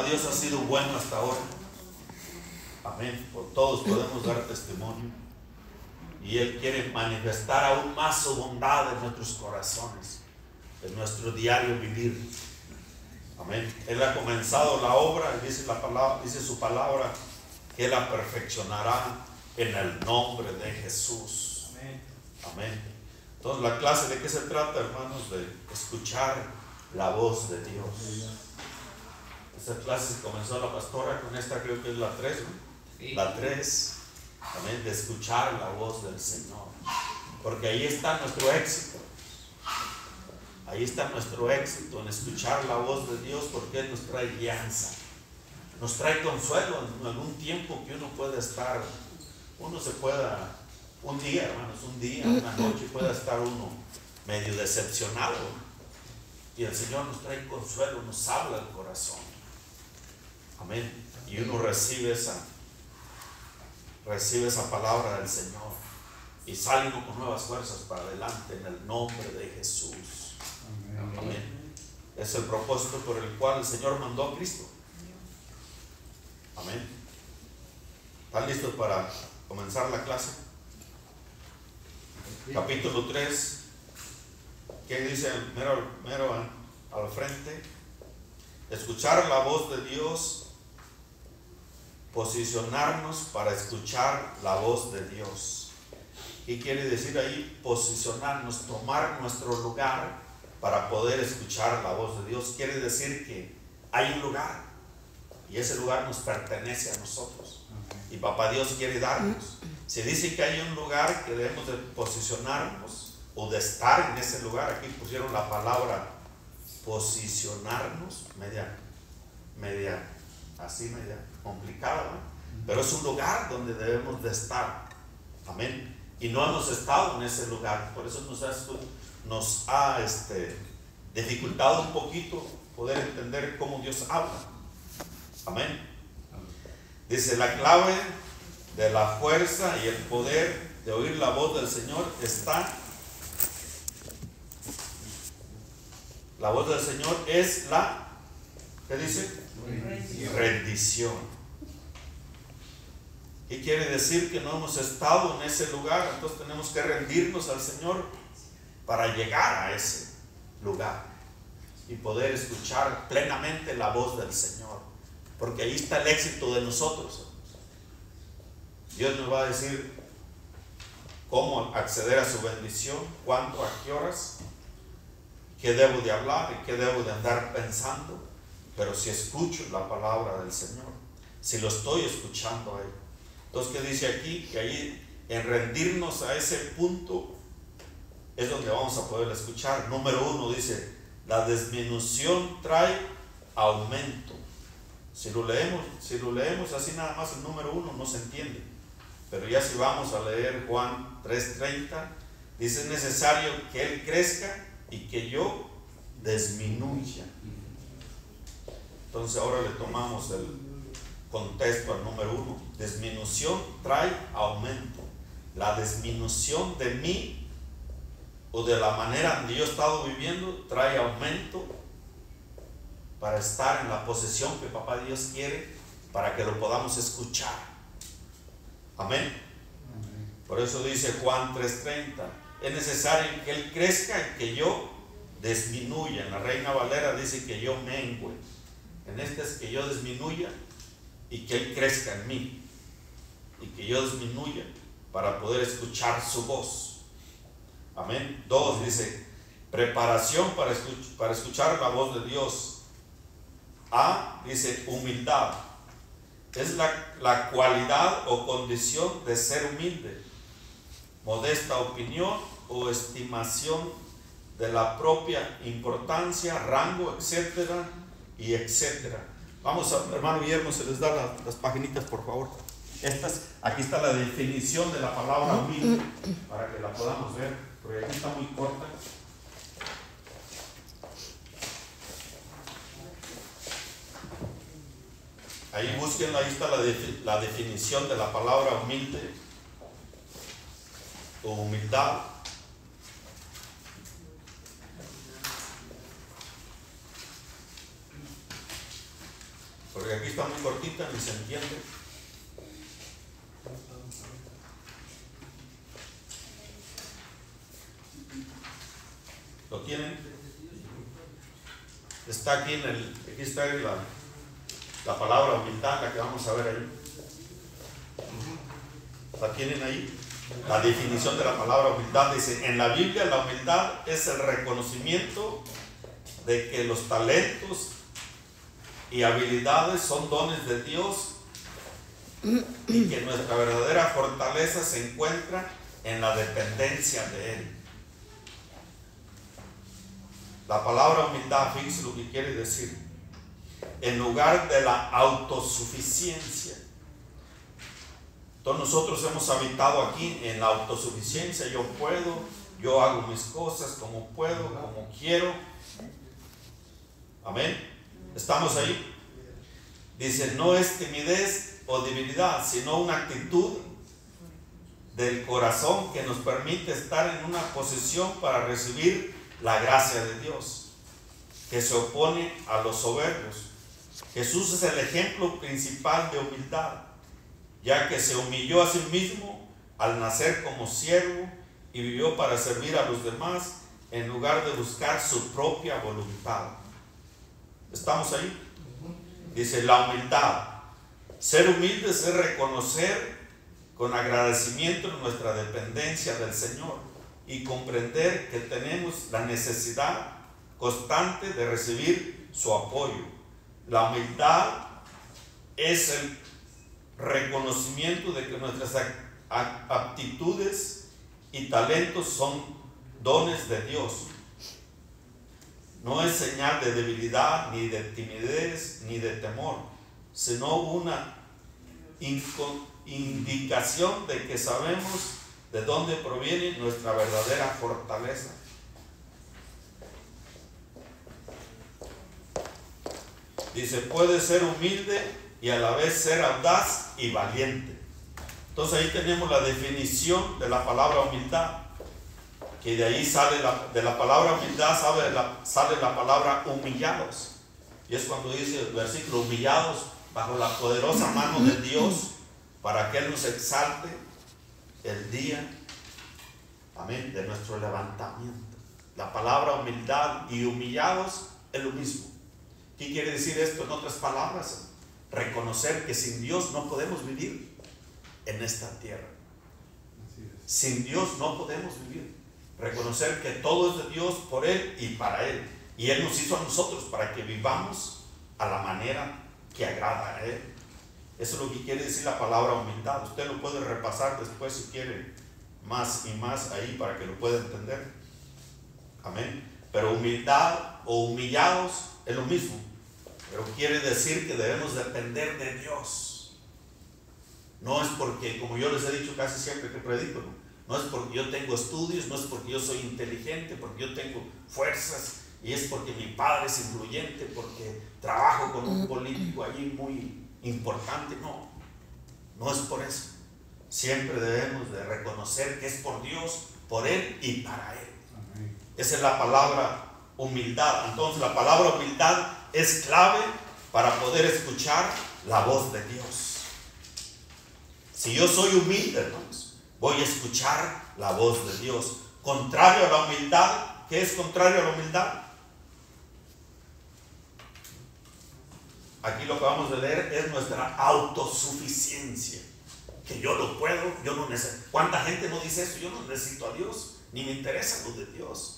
Dios ha sido bueno hasta ahora. Amén. Por todos podemos dar testimonio. Y Él quiere manifestar aún más su bondad en nuestros corazones, en nuestro diario vivir. Amén. Él ha comenzado la obra, dice la palabra, dice su palabra, que Él la perfeccionará en el nombre de Jesús. Amén. Amén. Entonces, la clase, ¿de qué se trata, hermanos? De escuchar la voz de Dios. Esta clase comenzó la pastora con esta, creo que es la 3, ¿no? Sí. La 3, también de escuchar la voz del Señor, porque ahí está nuestro éxito. Ahí está nuestro éxito, en escuchar la voz de Dios, porque Él nos trae guianza, nos trae consuelo en algún tiempo que uno puede estar, uno se pueda, un día, hermanos, un día, una noche pueda estar uno medio decepcionado, y el Señor nos trae consuelo, nos habla el corazón. Amén. Y uno recibe esa palabra del Señor y sale uno con nuevas fuerzas para adelante en el nombre de Jesús. Amén. Amén. Es el propósito por el cual el Señor mandó a Cristo. Amén. ¿Están listos para comenzar la clase? Capítulo 3. ¿Qué dice mero al frente? Escuchar la voz de Dios. Posicionarnos para escuchar la voz de Dios. ¿Qué quiere decir ahí? Posicionarnos, tomar nuestro lugar para poder escuchar la voz de Dios. Quiere decir que hay un lugar y ese lugar nos pertenece a nosotros y Papá Dios quiere darnos. Se dice que hay un lugar que debemos de posicionarnos o de estar en ese lugar. Aquí pusieron la palabra posicionarnos, media complicada, ¿no? Pero es un lugar donde debemos de estar. Amén. Y no hemos estado en ese lugar, por eso nos ha dificultado un poquito poder entender cómo Dios habla. Amén. Dice: la clave de la fuerza y el poder de oír la voz del Señor está. La voz del Señor es la, ¿qué dice? Rendición. ¿Qué quiere decir? Que no hemos estado en ese lugar, entonces tenemos que rendirnos al Señor para llegar a ese lugar y poder escuchar plenamente la voz del Señor, porque ahí está el éxito de nosotros. Dios nos va a decir cómo acceder a su bendición, cuándo, a qué horas, qué debo de hablar y qué debo de andar pensando. Pero si escucho la palabra del Señor, si lo estoy escuchando a Él. Entonces, ¿qué dice aquí? Que ahí, en rendirnos a ese punto, es donde vamos a poder escuchar. Número 1 dice: la disminución trae aumento. Si lo leemos así nada más, el número 1 no se entiende. Pero ya si vamos a leer Juan 3:30, dice: es necesario que Él crezca y que yo disminuya. Entonces ahora le tomamos el contexto al número 1. Disminución trae aumento. La disminución de mí o de la manera en que yo he estado viviendo trae aumento para estar en la posesión que Papá Dios quiere, para que lo podamos escuchar. Amén. Por eso dice Juan 3:30: es necesario que Él crezca y que yo disminuya. En la Reina Valera dice que yo mengue. En este es que yo disminuya y que Él crezca en mí, y que yo disminuya para poder escuchar su voz. Amén. 2 dice: preparación para escuchar la voz de Dios. A dice: humildad. Es la cualidad o condición de ser humilde, modesta opinión o estimación de la propia importancia, rango, etcétera y etcétera. Vamos a, hermano Guillermo, se les da las paginitas, por favor. Aquí está la definición de la palabra humilde, para que la podamos ver, porque aquí está muy corta. Ahí búsquenla, ahí está la definición de la palabra humilde o humildad. porque aquí está muy cortita, ni se entiende. ¿Lo tienen? Está aquí aquí está la palabra humildad, la que vamos a ver ahí. ¿La tienen ahí? La definición de la palabra humildad dice: en la Biblia la humildad es el reconocimiento de que los talentos y habilidades son dones de Dios y que nuestra verdadera fortaleza se encuentra en la dependencia de Él. La palabra humildad, fíjense lo que quiere decir: en lugar de la autosuficiencia. Entonces nosotros hemos habitado aquí en la autosuficiencia. Yo puedo, yo hago mis cosas como puedo, como quiero. Amén. ¿Estamos ahí? Dice: no es timidez o debilidad, sino una actitud del corazón que nos permite estar en una posición para recibir la gracia de Dios, que se opone a los soberbios. Jesús es el ejemplo principal de humildad, ya que se humilló a sí mismo al nacer como siervo y vivió para servir a los demás en lugar de buscar su propia voluntad. ¿Estamos ahí? Dice: la humildad. Ser humildes es reconocer con agradecimiento nuestra dependencia del Señor y comprender que tenemos la necesidad constante de recibir su apoyo. La humildad es el reconocimiento de que nuestras aptitudes y talentos son dones de Dios. No es señal de debilidad, ni de timidez, ni de temor, sino una indicación de que sabemos de dónde proviene nuestra verdadera fortaleza. Dice: puede ser humilde y a la vez ser audaz y valiente. Entonces ahí tenemos la definición de la palabra humildad, que de ahí sale de la palabra humildad sale la palabra humillados. Y es cuando dice el versículo: humillados bajo la poderosa mano de Dios, para que Él nos exalte el día, amén, de nuestro levantamiento. La palabra humildad y humillados es lo mismo. ¿Qué quiere decir esto en otras palabras? Reconocer que sin Dios no podemos vivir en esta tierra. Sin Dios no podemos vivir. Reconocer que todo es de Dios, por Él y para Él. Y Él nos hizo a nosotros para que vivamos a la manera que agrada a Él. Eso es lo que quiere decir la palabra humildad. Usted lo puede repasar después si quiere más y más ahí para que lo pueda entender. Amén. Pero humildad o humillados es lo mismo. Pero quiere decir que debemos depender de Dios. No es porque, como yo les he dicho casi siempre que predico, no es porque yo tengo estudios, no es porque yo soy inteligente, porque yo tengo fuerzas, y es porque mi padre es influyente, porque trabajo con un político allí muy importante. No, no es por eso. Siempre debemos de reconocer que es por Dios, por Él y para Él. Amén. Esa es la palabra humildad. Entonces la palabra humildad es clave para poder escuchar la voz de Dios. Si yo soy humilde, hermanos, voy a escuchar la voz de Dios. Contrario a la humildad, ¿qué es contrario a la humildad? Aquí lo que vamos a leer es nuestra autosuficiencia. Que yo lo puedo, yo no necesito. ¿Cuánta gente no dice eso? Yo no necesito a Dios, ni me interesa lo de Dios.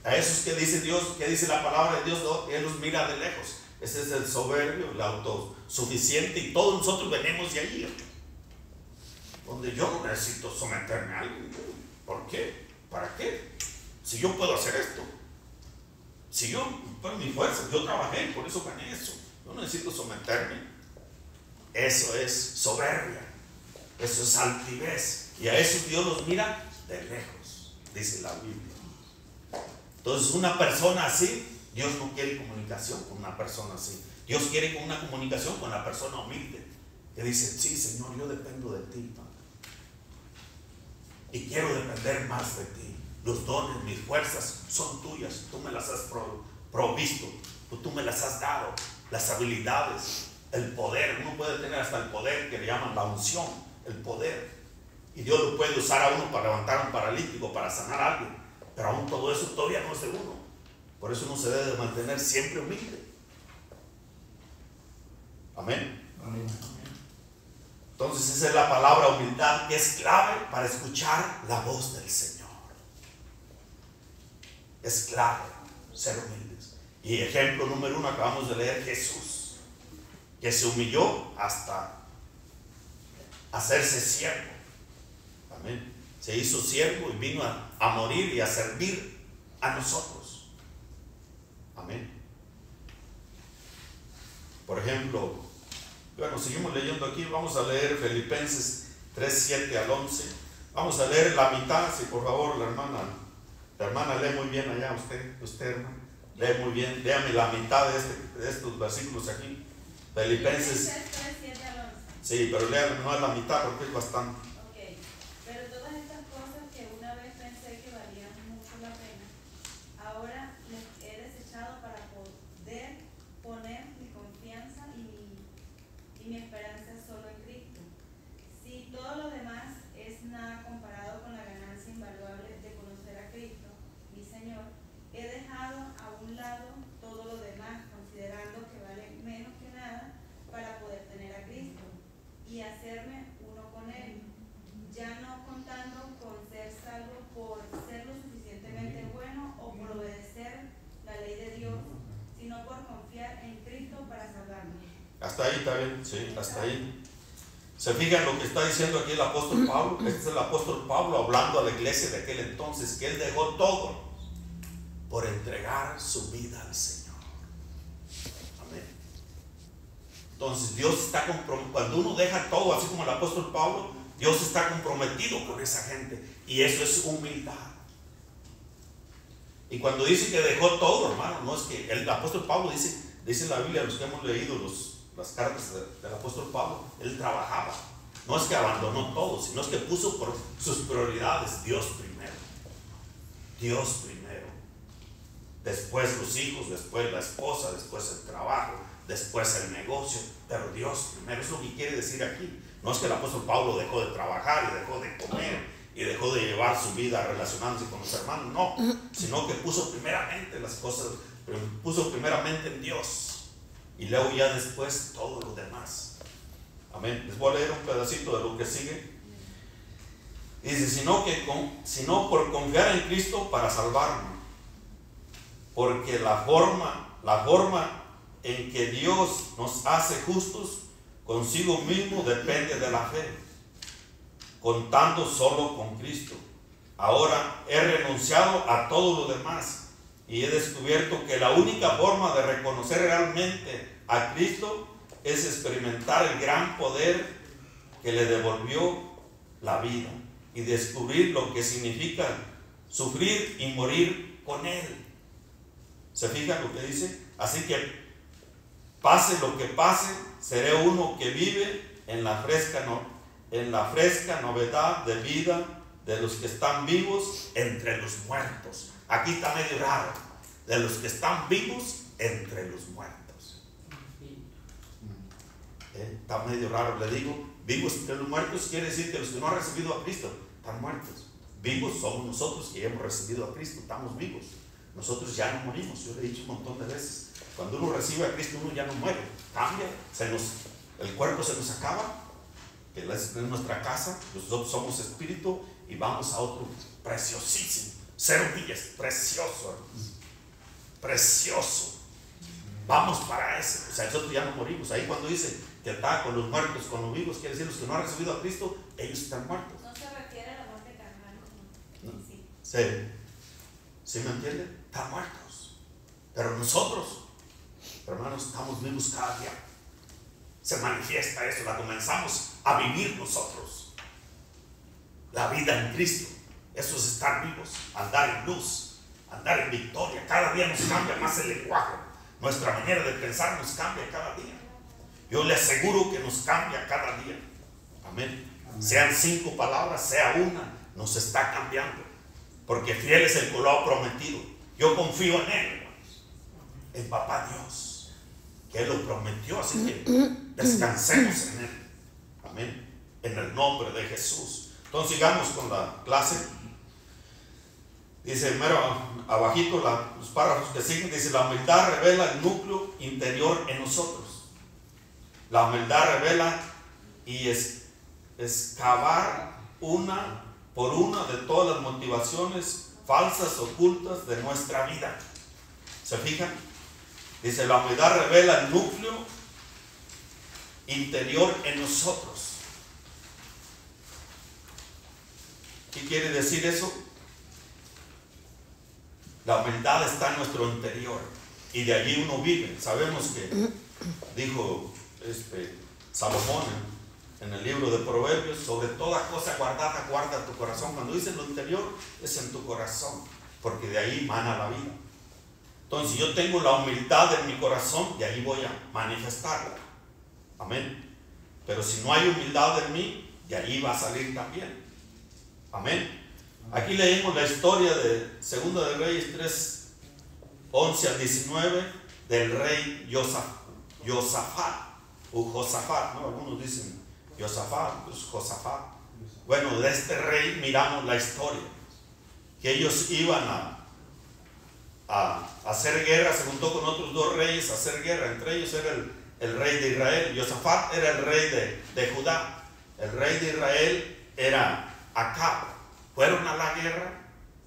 A esos que dice Dios, que dice la palabra de Dios, Él los mira de lejos. Ese es el soberbio, el autosuficiente, y todos nosotros venimos de allí, donde yo no necesito someterme a algo. ¿Por qué? ¿Para qué? Si yo puedo hacer esto. Si yo, por mi fuerza, yo trabajé, por eso gané eso. Yo no necesito someterme. Eso es soberbia. Eso es altivez. Y a eso Dios los mira de lejos, dice la Biblia. Entonces una persona así, Dios no quiere comunicación con una persona así. Dios quiere una comunicación con la persona humilde, que dice: sí, Señor, yo dependo de ti, Padre, y quiero depender más de ti. Los dones, mis fuerzas son tuyas. Tú me las has provisto, tú me las has dado. las habilidades, el poder. Uno puede tener hasta el poder que le llaman la unción, el poder. Y Dios lo puede usar a uno para levantar a un paralítico, para sanar a alguien. Pero aún todo eso todavía no es de uno. Por eso uno se debe de mantener siempre humilde. Amén. Amén. Entonces esa es la palabra humildad, que es clave para escuchar la voz del Señor. Es clave ser humildes. Y ejemplo número 1, acabamos de leer Jesús, que se humilló hasta hacerse siervo. Amén. Se hizo siervo y vino a morir y a servir a nosotros. Amén. Por ejemplo, bueno, seguimos leyendo aquí. Vamos a leer Filipenses 3:7 al 11. Vamos a leer la mitad, si por favor la hermana lee muy bien allá, usted hermano, lee muy bien. Léame la mitad de estos versículos aquí. Filipenses 3:7 al 11. Sí, pero léame, no es la mitad porque es bastante. Ok, pero todas estas cosas que una vez pensé que valían mucho la pena, ahora les he desechado para poder poner mi confianza y mi esperanza solo en Cristo. Si todo lo demás es nada comparado con la ganancia invaluable de conocer a Cristo, mi Señor, he dejado a un lado todo lo demás, considerando que vale menos que nada para poder tener a Cristo y hacerme uno con Él, ya no contando con ser salvo por ser lo suficientemente bueno o por obedecer la ley de Dios, sino por confiar en Cristo para salvarme. Hasta ahí está bien, sí, hasta ahí. ¿Se fijan lo que está diciendo aquí el apóstol Pablo? Este es el apóstol Pablo hablando a la iglesia de aquel entonces, que él dejó todo por entregar su vida al Señor. Amén. Entonces Dios está comprometido. Cuando uno deja todo, así como el apóstol Pablo, Dios está comprometido con esa gente, y eso es humildad. Y cuando dice que dejó todo, hermano, no es que el apóstol Pablo dice en la Biblia, los que hemos leído las cartas del apóstol Pablo, él trabajaba. No es que abandonó todo, sino es que puso por sus prioridades Dios primero. Dios primero. Después los hijos, después la esposa, después el trabajo, después el negocio, pero Dios primero. Es lo que quiere decir aquí. No es que el apóstol Pablo dejó de trabajar y dejó de comer y dejó de llevar su vida relacionándose con los hermanos, no, sino que puso primeramente las cosas, puso primeramente en Dios y luego ya después todo lo demás. Amén. Les voy a leer un pedacito de lo que sigue. Dice, sino por confiar en Cristo para salvarme, porque la forma en que Dios nos hace justos consigo mismo depende de la fe, contando solo con Cristo. Ahora he renunciado a todo lo demás y he descubierto que la única forma de reconocer realmente a Cristo es experimentar el gran poder que le devolvió la vida y descubrir lo que significa sufrir y morir con Él. ¿Se fijan lo que dice? Así que pase lo que pase, seré uno que vive en la fresca novedad de vida de los que están vivos entre los muertos. Aquí está medio raro. De los que están vivos entre los muertos. Está medio raro, le digo. Vivos entre los muertos quiere decir que los que no han recibido a Cristo están muertos. Vivos somos nosotros que hemos recibido a Cristo, estamos vivos. Nosotros ya no morimos. Yo le he dicho un montón de veces. Cuando uno recibe a Cristo, uno ya no muere. Cambia, el cuerpo se nos acaba, que es nuestra casa. Nosotros somos espíritu y vamos a otro preciosísimo. 0 millas, precioso, precioso. Vamos para ese. O sea, nosotros ya no morimos. Ahí cuando dice que está con los muertos, con los vivos, quiere decir los que no han recibido a Cristo, ellos están muertos. No se refiere a la muerte carnal. No. Sí. Sí. ¿Sí me entiende? Están muertos. Pero nosotros, hermanos, estamos vivos cada día. Se manifiesta eso, la comenzamos a vivir nosotros. La vida en Cristo. Eso es estar vivos, andar en luz, andar en victoria. Cada día nos cambia más el lenguaje. Nuestra manera de pensar nos cambia cada día. Yo le aseguro que nos cambia cada día. Amén. Sean 5 palabras, sea una, nos está cambiando. Porque fiel es el que lo ha prometido. Yo confío en Él, hermanos. En Papá Dios. que Él lo prometió, así que descansemos en Él. Amén. En el nombre de Jesús. Entonces sigamos con la clase. Dice mero abajito los párrafos que siguen, dice: la humildad revela el núcleo interior en nosotros. La humildad revela y excavar una por una de todas las motivaciones falsas, ocultas de nuestra vida. ¿Se fijan? Dice: la humildad revela el núcleo interior en nosotros. ¿Qué quiere decir eso? La humildad está en nuestro interior y de allí uno vive. Sabemos que dijo Salomón en el libro de Proverbios: sobre toda cosa guardada, guarda tu corazón. Cuando dice en lo interior, es en tu corazón, porque de ahí mana la vida. Entonces, yo tengo la humildad en mi corazón, de ahí voy a manifestarla. Amén. Pero si no hay humildad en mí, de allí va a salir también. Amén. Aquí leímos la historia de 2 de Reyes 3, 11 al 19, del rey Josafat, o Josafat, ¿no? Algunos dicen Josafat, pues Josafat. Bueno, de este rey miramos la historia, que ellos iban a hacer guerra. Se juntó con otros 2 reyes a hacer guerra. Entre ellos era el rey de Israel. Josafat era el rey de Judá. El rey de Israel era Acab. Fueron a la guerra,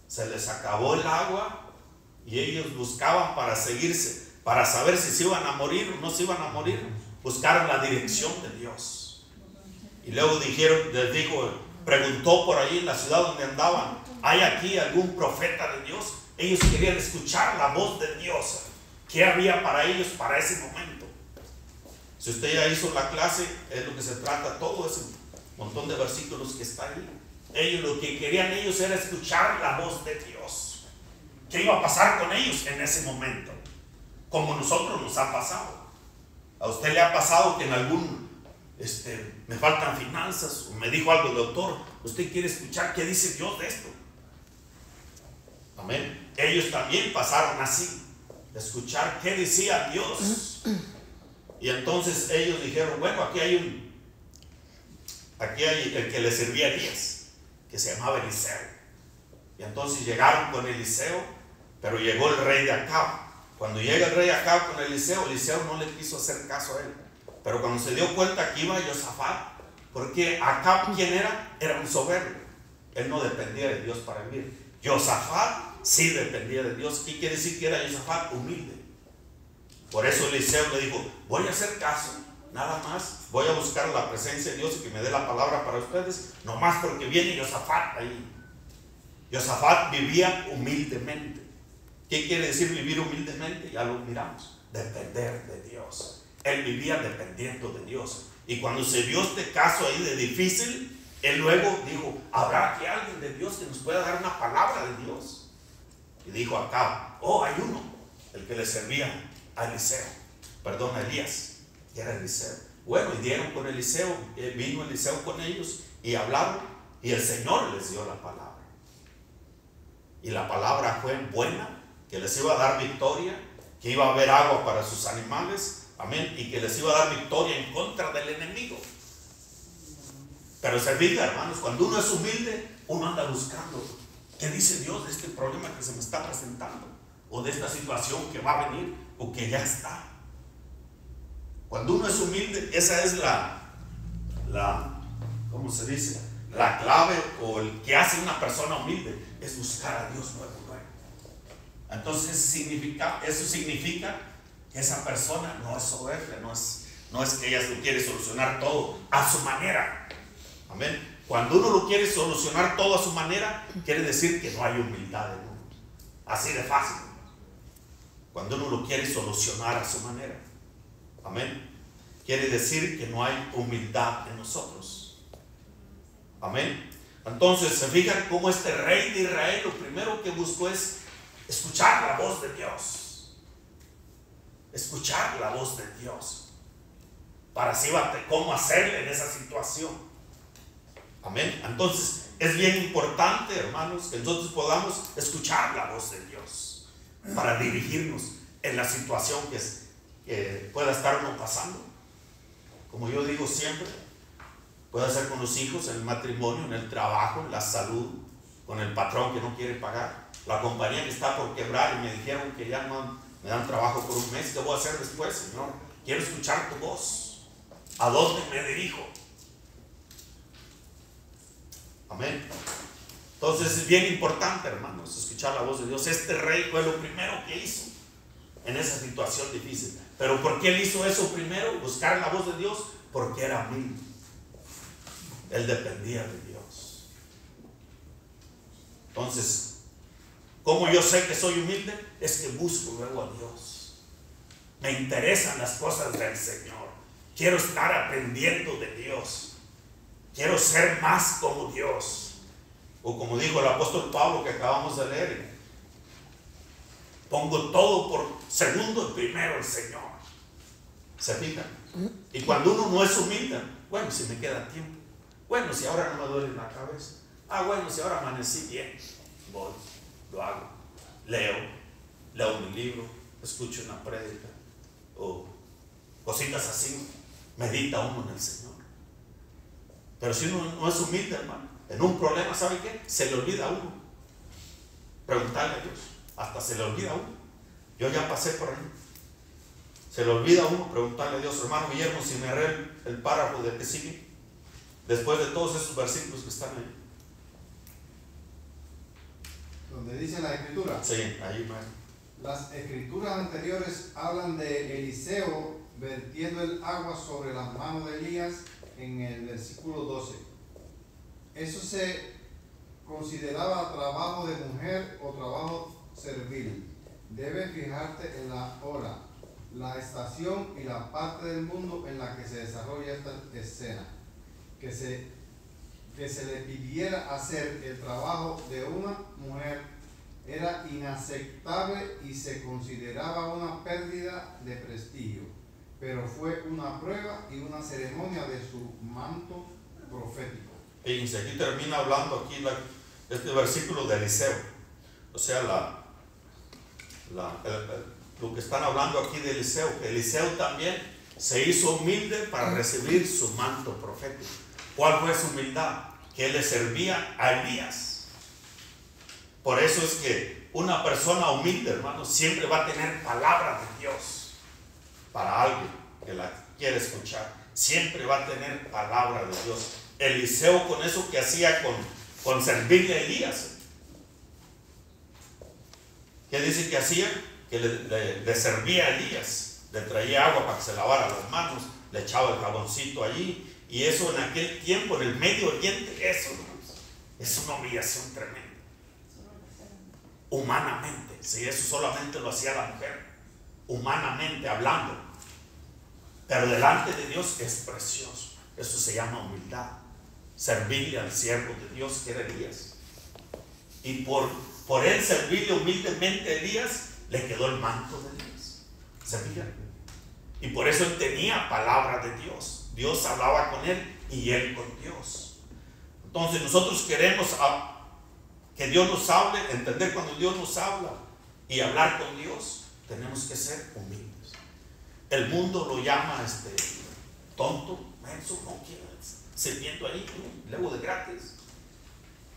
se les acabó el agua y ellos buscaban para seguirse, para saber si se iban a morir o no se iban a morir. Buscaron la dirección de Dios. Y luego preguntó por ahí en la ciudad donde andaban: ¿hay aquí algún profeta de Dios? Ellos querían escuchar la voz de Dios. ¿Qué había para ellos para ese momento? Si usted ya hizo la clase, es lo que se trata, todo ese montón de versículos que está ahí. Lo que querían ellos era escuchar la voz de Dios. ¿Qué iba a pasar con ellos en ese momento? Como nosotros nos ha pasado. ¿A usted le ha pasado que en algún, me faltan finanzas, o me dijo algo el doctor? ¿Usted quiere escuchar qué dice Dios de esto? Amén. Ellos también pasaron así, escuchar qué decía Dios. Y entonces ellos dijeron: bueno, aquí hay el que le servía a Elías, que se llamaba Eliseo. Y entonces llegaron con Eliseo, pero llegó el rey de Acab. Cuando llega el rey de Acab con Eliseo, Eliseo no le quiso hacer caso a él. Pero cuando se dio cuenta que iba Josafat, porque Acab, ¿quién era? Era un soberbio. Él no dependía de Dios para vivir. Josafat sí dependía de Dios. ¿Qué quiere decir que era Josafat? Humilde. Por eso Eliseo le dijo: voy a hacer caso, nada más, voy a buscar la presencia de Dios y que me dé la palabra para ustedes, nomás porque viene Josafat ahí. Josafat vivía humildemente. ¿Qué quiere decir vivir humildemente? Ya lo miramos: depender de Dios. Él vivía dependiendo de Dios. Y cuando se vio este caso ahí de difícil, él luego dijo: ¿habrá aquí alguien de Dios que nos pueda dar una palabra de Dios? Y dijo acá: hay uno, el que le servía a Elías, que era Eliseo. Bueno, y dieron con Eliseo, vino Eliseo con ellos y hablaron, y el Señor les dio la palabra. Y la palabra fue buena, que les iba a dar victoria, que iba a haber agua para sus animales, amén, y que les iba a dar victoria en contra del enemigo. Pero se fija, hermanos, cuando uno es humilde, uno anda buscando qué dice Dios de este problema que se me está presentando, o de esta situación que va a venir, o que ya está. Cuando uno es humilde, esa es ¿cómo se dice? La clave, o el que hace una persona humilde, es buscar a Dios luego. Entonces eso significa que esa persona no es soberbia, no es que ella lo quiere solucionar todo a su manera. Amén. Cuando uno lo quiere solucionar todo a su manera, quiere decir que no hay humildad en uno. Así de fácil. Cuando uno lo quiere solucionar a su manera, amén, quiere decir que no hay humildad en nosotros. Amén. Entonces se fijan cómo este rey de Israel lo primero que buscó es escuchar la voz de Dios. Escuchar la voz de Dios para así cómo hacerle en esa situación. Amén. Entonces es bien importante, hermanos, que nosotros podamos escuchar la voz de Dios para dirigirnos en la situación que pueda estar uno pasando. Como yo digo siempre, puede ser con los hijos, en el matrimonio, en el trabajo, en la salud, con el patrón que no quiere pagar, la compañía que está por quebrar y me dijeron que ya no me dan trabajo por un mes. ¿Qué voy a hacer después, Señor? Quiero escuchar tu voz. ¿A dónde me dirijo? Amén. Entonces es bien importante, hermanos, escuchar la voz de Dios. Este rey fue lo primero que hizo en esa situación difícil. ¿Pero por qué él hizo eso primero? Buscar la voz de Dios. Porque era humilde. Él dependía de Dios. Entonces, ¿cómo yo sé que soy humilde? Es que busco luego a Dios. Me interesan las cosas del Señor. Quiero estar aprendiendo de Dios. Quiero ser más como Dios. O como dijo el apóstol Pablo que acabamos de leer, pongo todo por segundo y primero el Señor. ¿Se fijan? Y cuando uno no es humilde, bueno, si me queda tiempo, bueno, si ahora no me duele la cabeza, bueno, si ahora amanecí bien, voy, lo hago, leo mi libro, escucho una prédica o cositas así, medita uno en el Señor. Pero si uno no es humilde, hermano, en un problema, ¿sabe qué? Se le olvida a uno preguntarle a Dios, hasta se le olvida a uno. Yo ya pasé por ahí. Se le olvida a uno preguntarle a Dios. Hermano Guillermo, si me agarré el párrafo de que sigue, después de todos esos versículos que están ahí, donde dice la escritura. sí, ahí, man. Las escrituras anteriores hablan de Eliseo vertiendo el agua sobre las manos de Elías en el versículo 12. Eso se consideraba trabajo de mujer o trabajo servil. Debes fijarte en la hora, la estación y la parte del mundo en la que se desarrolla esta escena. Que se le pidiera hacer el trabajo de una mujer era inaceptable y se consideraba una pérdida de prestigio, pero fue una prueba y una ceremonia de su manto profético. Fíjense, aquí termina hablando aquí este versículo de Eliseo. O sea, lo que están hablando aquí de Eliseo, que Eliseo también se hizo humilde para recibir su manto profético. ¿Cuál fue su humildad? Que él le servía a Elías. Por eso es que una persona humilde, hermano, siempre va a tener palabra de Dios para alguien que la quiere escuchar. Siempre va a tener palabra de Dios. Eliseo, con eso que hacía con servirle a Elías, ¿qué dice que hacía? Que le servía a Elías, le traía agua para que se lavara las manos, le echaba el jaboncito allí. Y eso en aquel tiempo, en el Medio Oriente, eso, hermanos, es una humillación tremenda. Humanamente, si eso solamente lo hacía la mujer, humanamente hablando. Pero delante de Dios es precioso. Eso se llama humildad. Servirle al siervo de Dios que era Elías. Y por él servirle humildemente a Elías, le quedó el manto de Dios. ¿Se fijan? Y por eso él tenía palabra de Dios. Dios hablaba con él y él con Dios. Entonces nosotros queremos que Dios nos hable, entender cuando Dios nos habla y hablar con Dios, tenemos que ser humildes. El mundo lo llama tonto, menso, no quiero, sirviendo ahí, luego de gratis.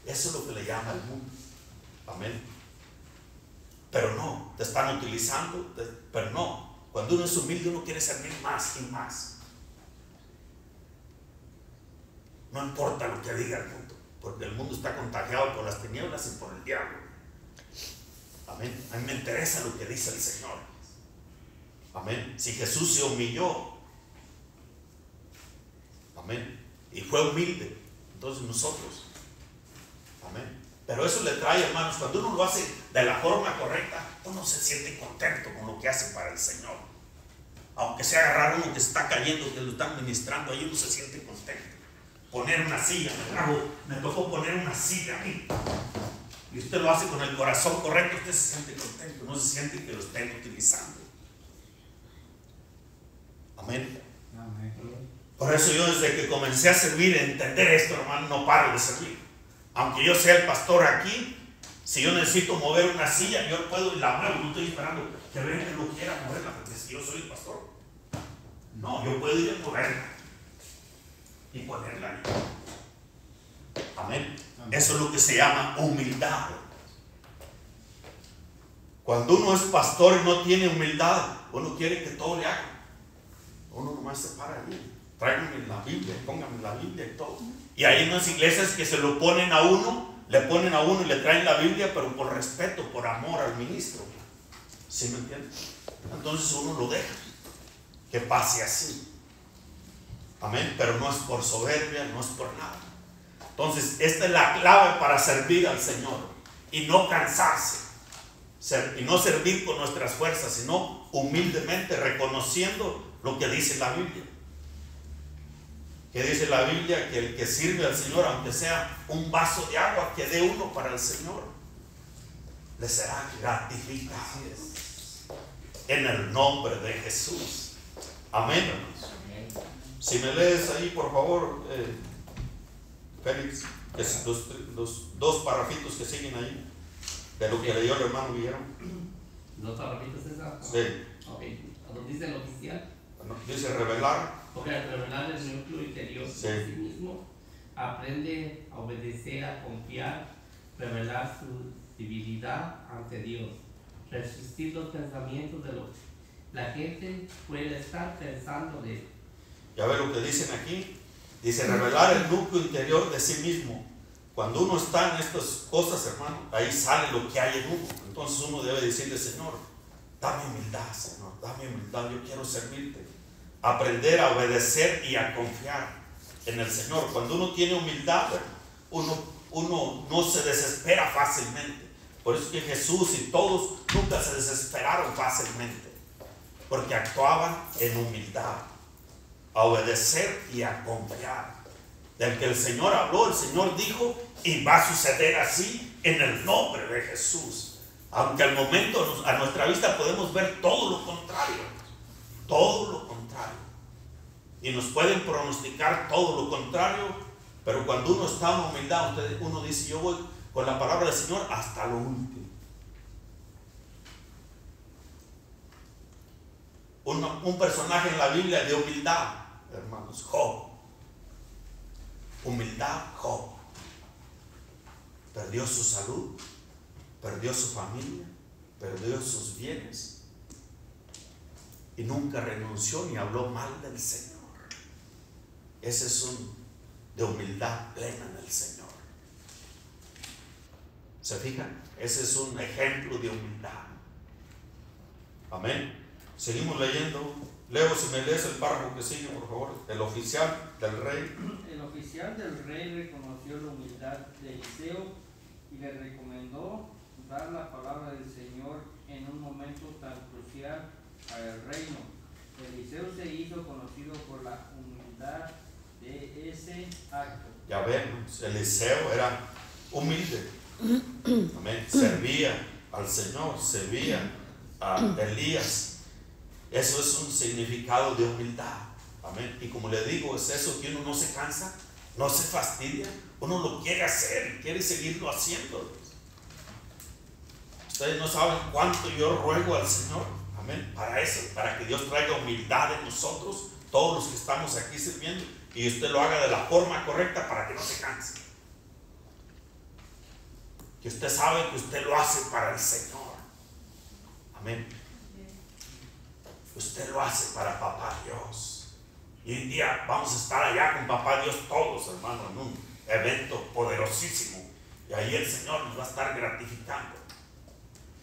Eso es lo que le llama el mundo. Amén. Pero no, te están utilizando, pero no. Cuando uno es humilde, uno quiere servir más y más. No importa lo que diga el mundo, porque el mundo está contagiado por las tinieblas y por el diablo. Amén. A mí me interesa lo que dice el Señor. Amén. Si Jesús se humilló, amén, y fue humilde, entonces nosotros, amén. Pero eso le trae, hermanos, cuando uno lo hace de la forma correcta, uno se siente contento con lo que hace para el Señor. Aunque sea agarrar uno que se está cayendo, que lo están ministrando, ahí uno se siente contento. Poner una silla, me tocó poner una silla a mí. Y usted lo hace con el corazón correcto, usted se siente contento, no se siente que lo estén utilizando. Amén. Amén. Por eso yo desde que comencé a servir, a entender esto, hermano, no paro de servir. Aunque yo sea el pastor aquí, Si yo necesito mover una silla, yo puedo y la muevo. No estoy esperando que venga y lo quiera moverla, porque si yo soy el pastor. No, yo puedo ir a moverla y ponerla ahí. Amén. Eso es lo que se llama humildad. Cuando uno es pastor y no tiene humildad, uno quiere que todo le haga. Uno nomás se para ahí. Tráiganme la Biblia, pónganme la Biblia y todo. Y hay unas iglesias que se lo ponen a uno, le ponen a uno y le traen la Biblia, pero por respeto, por amor al ministro. ¿Sí me entienden? Entonces uno lo deja que pase así. Amén. Pero no es por soberbia, no es por nada. Entonces, esta es la clave para servir al Señor y no cansarse. Y no servir con nuestras fuerzas, sino humildemente reconociendo lo que dice la Biblia. Que dice la Biblia que el que sirve al Señor, aunque sea un vaso de agua que dé uno para el Señor, le será gratificado. En el nombre de Jesús. Amén, hermanos. Si me lees ahí, por favor, Félix, los dos parrafitos que siguen ahí, de lo que leyó el hermano Guillermo. ¿Dos parrafitos César? Sí. Ok. ¿Dónde dice el oficial? Dice revelar. Porque al revelar el núcleo interior de sí mismo, aprende a obedecer, a confiar, revelar su debilidad ante Dios, resistir los pensamientos de los la gente puede estar pensando de él. Ya ve lo que dicen aquí. Dice revelar el núcleo interior de sí mismo. Cuando uno está en estas cosas, hermano, ahí sale lo que hay en uno. Entonces uno debe decirle: Señor, dame humildad, Señor, dame humildad, yo quiero servirte. Aprender a obedecer y a confiar en el Señor. Cuando uno tiene humildad, uno no se desespera fácilmente. Por eso que Jesús y todos nunca se desesperaron fácilmente, porque actuaban en humildad, a obedecer y a confiar. Del que el Señor habló, el Señor dijo, y va a suceder así en el nombre de Jesús. Aunque al momento a nuestra vista podemos ver todo lo contrario, todo lo contrario, y nos pueden pronosticar todo lo contrario, pero cuando uno está en humildad, uno dice: yo voy con la palabra del Señor hasta lo último. Un personaje en la Biblia de humildad, hermanos, Job. Humildad, Job. Perdió su salud, perdió su familia, perdió sus bienes y nunca renunció ni habló mal del Señor. Ese es de humildad plena en el Señor. ¿Se fijan? Ese es un ejemplo de humildad. Amén. Seguimos leyendo. Leo, si me lees el párrafo que sigue, por favor. El oficial del rey. El oficial del rey reconoció la humildad de Eliseo y le recomendó dar la palabra del Señor en un momento tan crucial para el reino. Eliseo se hizo conocido por la humildad de ese acto. Ya ven, Eliseo era humilde. Amén. Servía al Señor, servía a Elías. Eso es un significado de humildad. Amén. Y como le digo, es eso que uno no se cansa, no se fastidia, uno lo quiere hacer y quiere seguirlo haciendo. Ustedes no saben cuánto yo ruego al Señor, amén, para eso, para que Dios traiga humildad en nosotros, todos los que estamos aquí sirviendo, y usted lo haga de la forma correcta para que no se canse. Que usted sabe que usted lo hace para el Señor. Amén. Usted lo hace para Papá Dios. Y un día vamos a estar allá con Papá Dios todos, hermano, en un evento poderosísimo. Y ahí el Señor nos va a estar gratificando.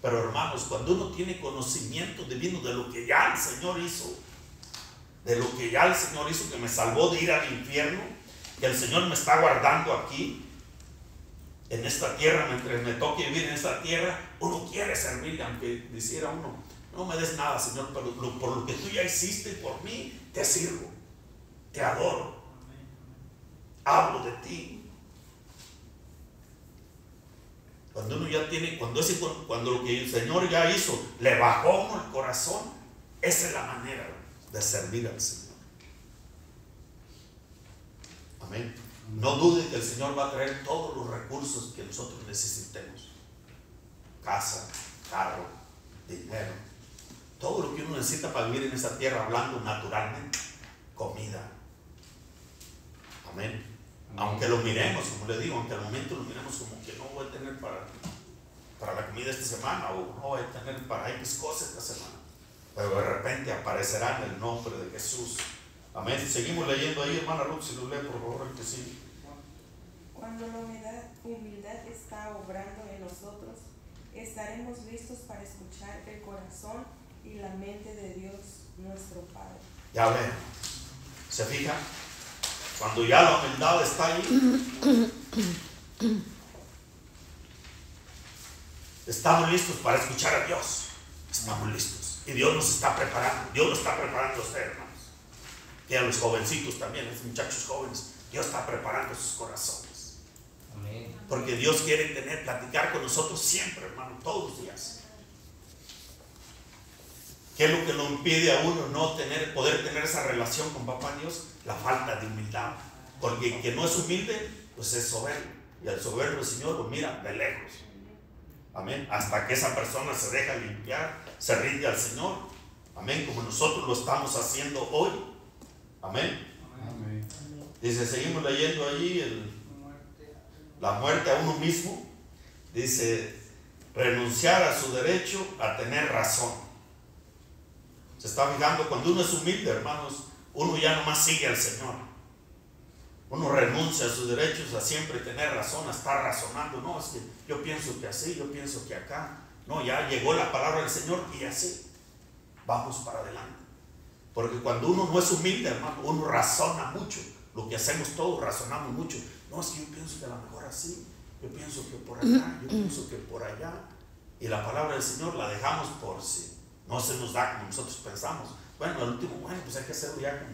Pero hermanos, cuando uno tiene conocimiento divino de lo que ya el Señor hizo, de lo que ya el Señor hizo, que me salvó de ir al infierno, que el Señor me está guardando aquí, en esta tierra, mientras me toque vivir en esta tierra, uno quiere servirle, aunque dijera uno: no me des nada, Señor, pero por lo que tú ya hiciste por mí, te sirvo, te adoro, hablo de ti. Cuando uno ya tiene, cuando lo que el Señor ya hizo le bajó a uno el corazón, esa es la manera de servir al Señor. Amén. No dude que el Señor va a traer todos los recursos que nosotros necesitemos. casa, carro, dinero, todo lo que uno necesita para vivir en esta tierra, hablando naturalmente, comida. Amén. Aunque lo miremos, como le digo, aunque al momento lo miremos como que no voy a tener para la comida esta semana, o no voy a tener para X cosas esta semana, pero de repente aparecerá en el nombre de Jesús. Amén. Seguimos leyendo ahí, hermana Ruth, si lo lee por favor, el que sí. Cuando la humildad está obrando en nosotros, estaremos listos para escuchar el corazón y la mente de Dios nuestro Padre. Ya ven, ¿se fija? Cuando ya la humildad está ahí, estamos listos para escuchar a Dios. Estamos listos. Y Dios nos está preparando. Dios nos está preparando a ustedes, hermanos. Y a los jovencitos también, a los muchachos jóvenes. Dios está preparando sus corazones. Amén. Porque Dios quiere platicar con nosotros siempre, hermano, todos los días. ¿Qué es lo que lo impide a uno no poder tener esa relación con Papá Dios? La falta de humildad. Porque el que no es humilde, pues es soberbio. Y al soberbio el Señor lo mira de lejos. Amén. Hasta que esa persona se deja limpiar, se rinde al Señor. Amén. Como nosotros lo estamos haciendo hoy. Amén. Amén. Dice, seguimos leyendo allí la muerte a uno mismo. Dice, renunciar a su derecho a tener razón. Se está fijando, cuando uno es humilde, hermanos, uno ya nomás sigue al Señor. Uno renuncia a sus derechos a siempre tener razón, a estar razonando. No, es que yo pienso que así, yo pienso que acá. No, ya llegó la palabra del Señor y así vamos para adelante. Porque cuando uno no es humilde, hermano, uno razona mucho. Lo que hacemos todos, razonamos mucho. No, es que yo pienso que a lo mejor así, yo pienso que por acá, yo pienso que por allá. Y la palabra del Señor la dejamos por si no se nos da como nosotros pensamos. Bueno, al último, pues hay que hacerlo ya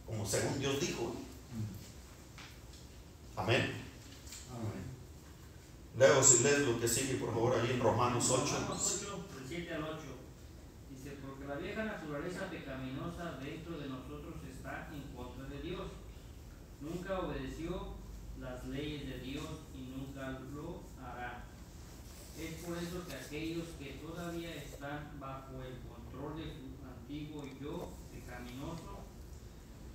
como según Dios dijo. Amén. Amén. Luego, si lees lo que sigue, por favor, ahí en Romanos 8. Romanos 8, del 7 al 8. Dice, porque la vieja naturaleza pecaminosa dentro de nosotros está en contra de Dios. Nunca obedeció las leyes de Dios y nunca lo hará. Es por eso que aquellos que todavía están bajo el control de su antiguo yo pecaminoso,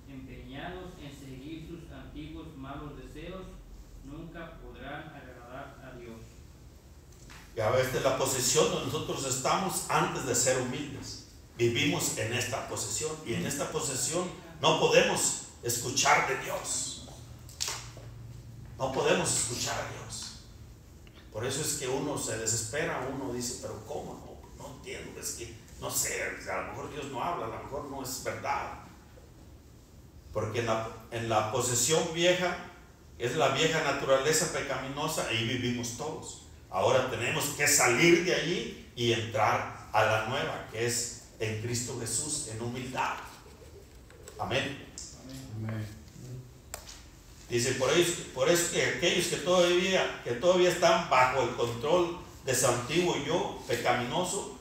empeñados en seguir sus antiguos malos deseos, nunca podrán agradar a Dios. Ya ves, esta es la posición donde nosotros estamos antes de ser humildes. Vivimos en esta posición y en esta posición no podemos escuchar de Dios. No podemos escuchar a Dios. Por eso es que uno se desespera, uno dice, pero ¿cómo? No entiendo, es que no sé, a lo mejor Dios no habla, a lo mejor no es verdad. Porque en la posesión vieja, es la vieja naturaleza pecaminosa, ahí vivimos todos. Ahora tenemos que salir de allí y entrar a la nueva, que es en Cristo Jesús, en humildad. Amén. Amén. Dice, por eso que aquellos que todavía están bajo el control de su antiguo yo pecaminoso,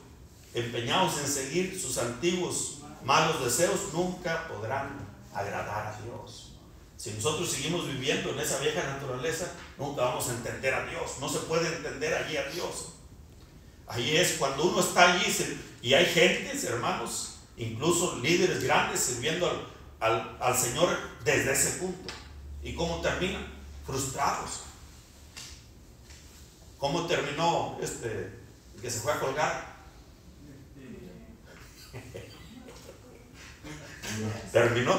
empeñados en seguir sus antiguos malos deseos, nunca podrán agradar a Dios. Si nosotros seguimos viviendo en esa vieja naturaleza, nunca vamos a entender a Dios. No se puede entender allí a Dios. Ahí es cuando uno está allí y hay gentes, hermanos, incluso líderes grandes sirviendo al Señor desde ese punto. ¿Y cómo terminan? Frustrados. ¿Cómo terminó el que se fue a colgar? Terminó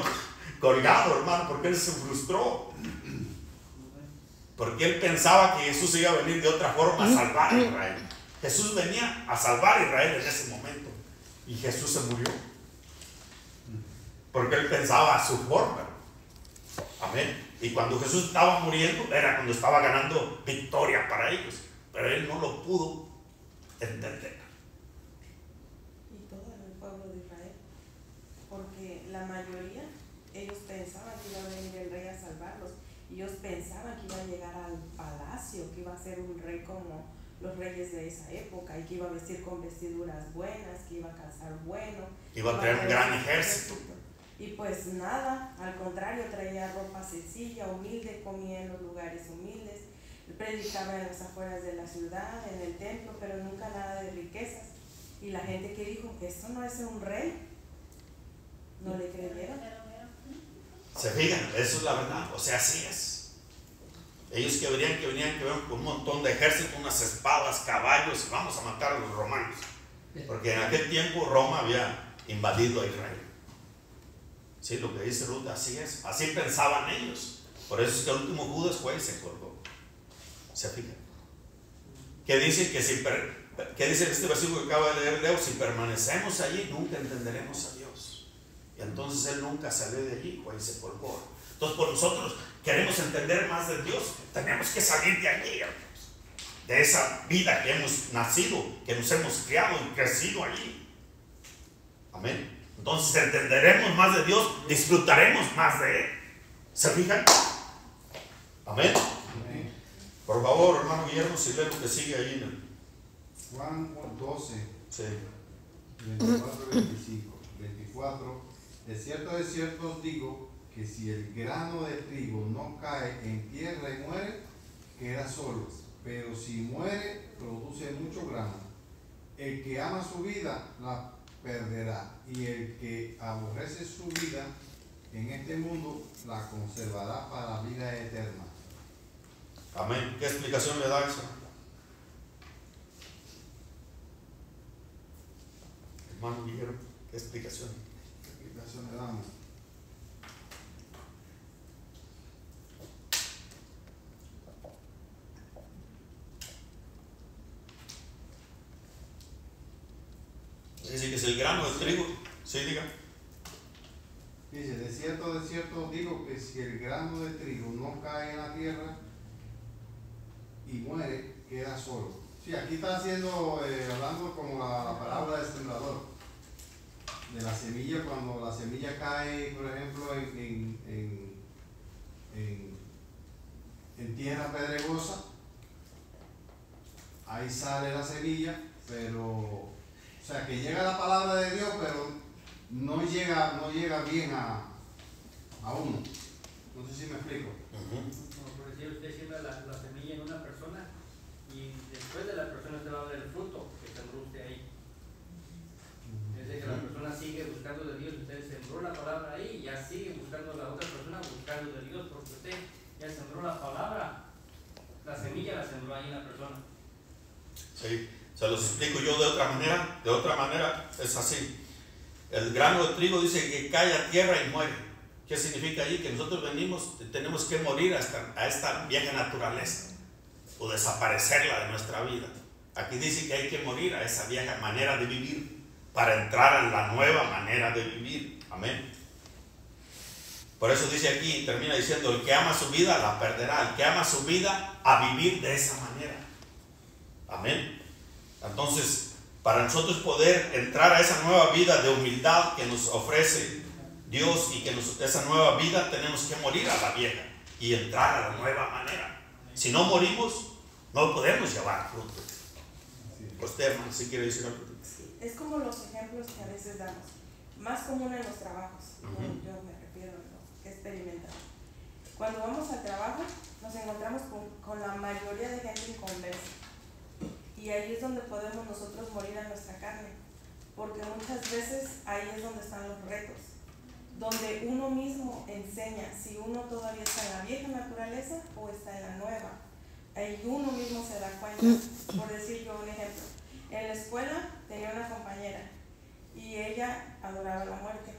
colgado, hermano, porque él se frustró. Porque él pensaba que Jesús iba a venir de otra forma a salvar a Israel. Jesús venía a salvar a Israel en ese momento. Y Jesús se murió. Porque él pensaba a su forma. Amén. Y cuando Jesús estaba muriendo, era cuando estaba ganando victoria para ellos. Pero él no lo pudo entender. Y todo el pueblo de Israel. Porque la mayoría, ellos pensaban que iba a venir el rey a salvarlos. Ellos pensaban que iba a llegar al palacio, que iba a ser un rey como los reyes de esa época, y que iba a vestir con vestiduras buenas, que iba a cazar bueno. Iba a traer un gran ejército. Y pues nada, al contrario, traía ropa sencilla, humilde, comía en los lugares humildes. Él predicaba en las afueras de la ciudad, en el templo, pero nunca nada de riquezas. Y la gente que dijo, ¿esto no es un rey? No le creyeron. Se fijan, eso es la verdad, o sea, así es. Ellos que venían con un montón de ejércitos, unas espadas, caballos, y vamos a matar a los romanos. Porque en aquel tiempo Roma había invadido a Israel. Sí, lo que dice Ruth, así es, así pensaban ellos. Por eso es que el último Judas fue y se colgó. ¿Se fijan? ¿Qué dice? ¿Qué dice este versículo que acaba de leer Leo? Si permanecemos allí, nunca entenderemos a Dios. Y entonces él nunca salió de allí, fue y se colgó. Entonces, por nosotros queremos entender más de Dios, tenemos que salir de allí, de esa vida que hemos nacido, que nos hemos criado y crecido allí. Amén. Entonces entenderemos más de Dios, disfrutaremos más de Él. ¿Se fijan? Amén. Amén. Por favor, hermano Guillermo, si lee lo que sigue ahí en el Juan 12, sí. 24, 25, 24. De cierto os digo que si el grano de trigo no cae en tierra y muere, queda solo. Pero si muere, produce mucho grano. El que ama su vida, la perderá. Y el que aborrece su vida en este mundo, la conservará para la vida eterna. Amén. ¿Qué explicación le da eso? Hermano Guillermo, ¿qué explicación? ¿Qué explicación le damos? Dice que si el grano de trigo, sí, diga. Dice, de cierto os digo que si el grano de trigo no cae en la tierra y muere, queda solo. Sí, aquí está haciendo, hablando como la parábola del sembrador, de la semilla, cuando la semilla cae, por ejemplo, en tierra pedregosa, ahí sale la semilla, pero, o sea, que llega la palabra de Dios, pero no llega bien a uno. No sé si me explico. Como por decir, usted siembra la semilla en una persona y después de la persona se va a ver el fruto que sembró usted ahí. Es decir, que la persona sigue buscando de Dios, usted sembró la palabra ahí y ya sigue buscando a la otra persona buscando de Dios, porque usted ya sembró la palabra, la semilla la sembró ahí en la persona. Sí, se los explico yo de otra manera es así. El grano de trigo dice que cae a tierra y muere. ¿Qué significa allí? Que nosotros tenemos que morir a esta vieja naturaleza o desaparecerla de nuestra vida. Aquí dice que hay que morir a esa vieja manera de vivir para entrar en la nueva manera de vivir. Amén. Por eso dice aquí, termina diciendo, el que ama su vida la perderá, el que ama su vida a vivir de esa manera. Amén. Entonces, para nosotros poder entrar a esa nueva vida de humildad que nos ofrece Dios y que esa nueva vida, tenemos que morir a la vieja y entrar a la nueva manera. Si no morimos, no podemos llevar fruto. Usted, hermano, si quiere decir algo. Es como los ejemplos que a veces damos, más común en los trabajos. Yo me refiero a lo que experimentamos. Cuando vamos al trabajo, nos encontramos con la mayoría de gente inconversa. Y ahí es donde podemos nosotros morir a nuestra carne, porque muchas veces ahí es donde están los retos, donde uno mismo enseña si uno todavía está en la vieja naturaleza o está en la nueva. Ahí uno mismo se da cuenta. Por decir yo un ejemplo, en la escuela tenía una compañera y ella adoraba la muerte,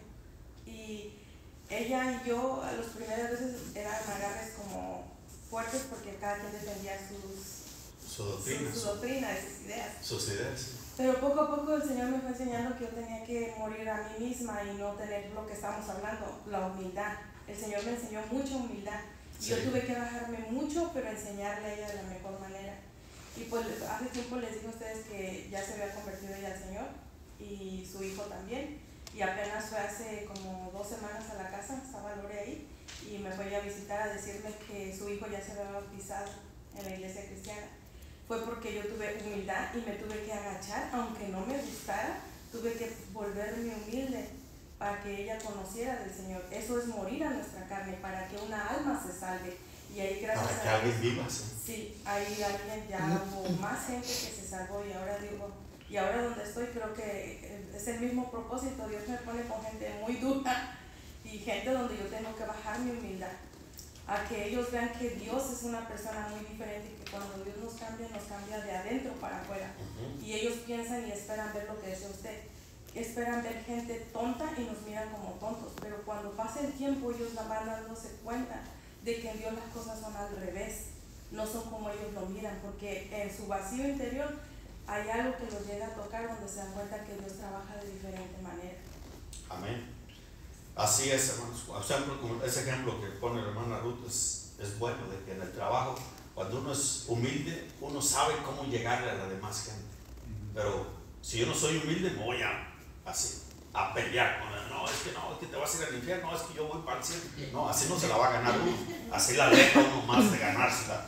y ella y yo a las primeras veces eran agarres como fuertes porque cada quien defendía su doctrina, sus ideas. Pero poco a poco el Señor me fue enseñando que yo tenía que morir a mí misma y no tener lo que estamos hablando, la humildad. El Señor me enseñó mucha humildad. Y yo tuve que bajarme mucho, pero enseñarle a ella de la mejor manera. Y pues hace tiempo les dije a ustedes que ya se había convertido ella al Señor y su hijo también. Y apenas fue hace como 2 semanas a la casa, estaba Lore ahí, y me fue a visitar a decirme que su hijo ya se había bautizado en la iglesia cristiana. Fue porque yo tuve humildad y me tuve que agachar, aunque no me gustara, tuve que volverme humilde para que ella conociera del Señor. Eso es morir a nuestra carne, para que una alma se salve. Y ahí gracias para que a alguien Dios, viva, sí. sí, ahí alguien ya hubo más gente que se salvó y ahora digo, y ahora donde estoy creo que es el mismo propósito. Dios me pone con gente muy dura y gente donde yo tengo que bajar mi humildad, a que ellos vean que Dios es una persona muy diferente y que cuando Dios nos cambia de adentro para afuera. Y ellos piensan y esperan ver lo que decía usted, esperan ver gente tonta y nos miran como tontos, pero cuando pasa el tiempo ellos van dándose cuenta de que en Dios las cosas son al revés, no son como ellos lo miran, porque en su vacío interior hay algo que los llega a tocar donde se dan cuenta que Dios trabaja de diferente manera. Amén. Así es, hermanos. Ese ejemplo que pone la hermana Ruth es bueno, de que en el trabajo, cuando uno es humilde, uno sabe cómo llegarle a la demás gente. Pero si yo no soy humilde, me voy a pelear con él. No, es que te vas a ir al infierno, no, es que yo voy para el cielo. No, así no se la va a ganar uno. Así la deja uno más de ganársela,